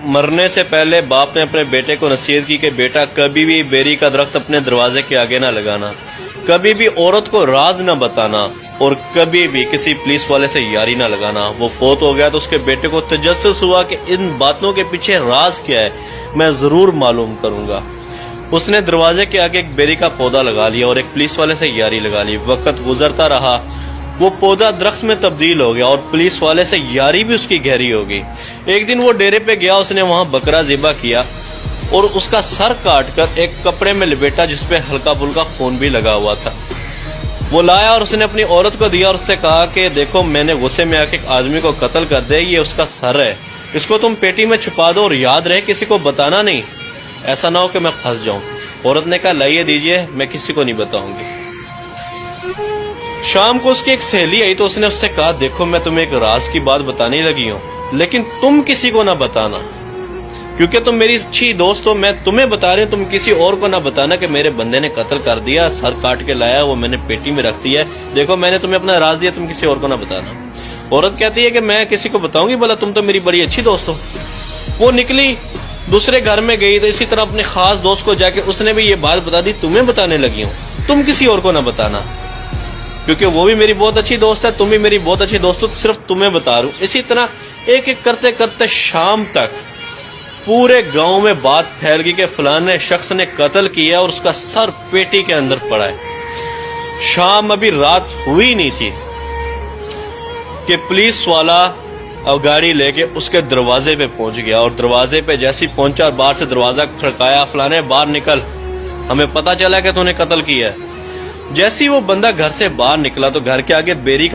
مرنے سے پہلے باپ نے اپنے بیٹے کو نصیحت کی کہ بیٹا کبھی بھی بیری کا درخت اپنے دروازے کے آگے نہ لگانا، کبھی بھی عورت کو راز نہ بتانا، اور کبھی بھی کسی پولیس والے سے یاری نہ لگانا۔ وہ فوت ہو گیا تو اس کے بیٹے کو تجسس ہوا کہ ان باتوں کے پیچھے راز کیا ہے، میں ضرور معلوم کروں گا۔ اس نے دروازے کے آگے ایک بیری کا پودا لگا لیا اور ایک پولیس والے سے یاری لگا لی۔ وقت گزرتا رہا، وہ پودا درخت میں تبدیل ہو گیا اور پولیس والے سے یاری بھی اس کی گہری ہو گئی۔ ایک دن وہ ڈیرے پہ گیا، اس نے وہاں بکرا ذبح کیا اور اس کا سر کاٹ کر ایک کپڑے میں لپیٹا جس پہ ہلکا پھلکا خون بھی لگا ہوا تھا۔ وہ لایا اور اس نے اپنی عورت کو دیا اور اس سے کہا کہ دیکھو میں نے غصے میں آ کے ایک آدمی کو قتل کر دیا، یہ اس کا سر ہے، اس کو تم پیٹی میں چھپا دو اور یاد رہے کسی کو بتانا نہیں، ایسا نہ ہو کہ میں پھنس جاؤں۔ عورت نے کہا لائیے دیجئے، میں کسی کو نہیں بتاؤں گی۔ شام کو اس کی ایک سہیلی آئی تو اس نے اس سے کہا دیکھو میں تمہیں ایک راز کی بات بتانے لگی ہوں، لیکن تم کسی کو نہ بتانا، کیونکہ تم میری اچھی دوست ہو، میں تمہیں بتا رہی ہوں، تم کسی اور کو نہ بتانا کہ میرے بندے نے قتل کر دیا، سر کاٹ کے لایا، وہ میں نے پیٹی میں رکھ دیا ہے، دیکھو میں نے تمہیں اپنا راز دیا، تم کسی اور کو نہ بتانا۔ عورت کہتی ہے کہ میں کسی کو بتاؤں گی، بھلا تم تو میری بڑی اچھی دوست ہو۔ وہ نکلی، دوسرے گھر میں گئی تو اسی طرح اپنے خاص دوست کو جا کے اس نے بھی یہ بات بتا دی، تمہیں بتانے لگی ہوں، تم کسی اور کو نہ بتانا، کیونکہ وہ بھی میری بہت اچھی دوست ہے، تم بھی میری بہت اچھی دوست ہو، صرف تمہیں بتا رہا ہوں۔ اسی طرح ایک ایک کرتے کرتے شام تک پورے گاؤں میں بات پھیل گئی کہ فلانے شخص نے قتل کیا اور اس کا سر پیٹی کے اندر پڑا ہے۔ شام ابھی رات ہوئی نہیں تھی کہ پولیس والا اور گاڑی لے کے اس کے دروازے پہ پہنچ گیا، اور دروازے پہ جیسے پہنچا اور باہر سے دروازہ کھڑکایا، فلانے باہر نکل، ہمیں پتہ چلا کہ تو نے قتل کیا ہے۔ جیسی وہ بندہ گھر سے باہر نکلا تو گھر کے آگے بیری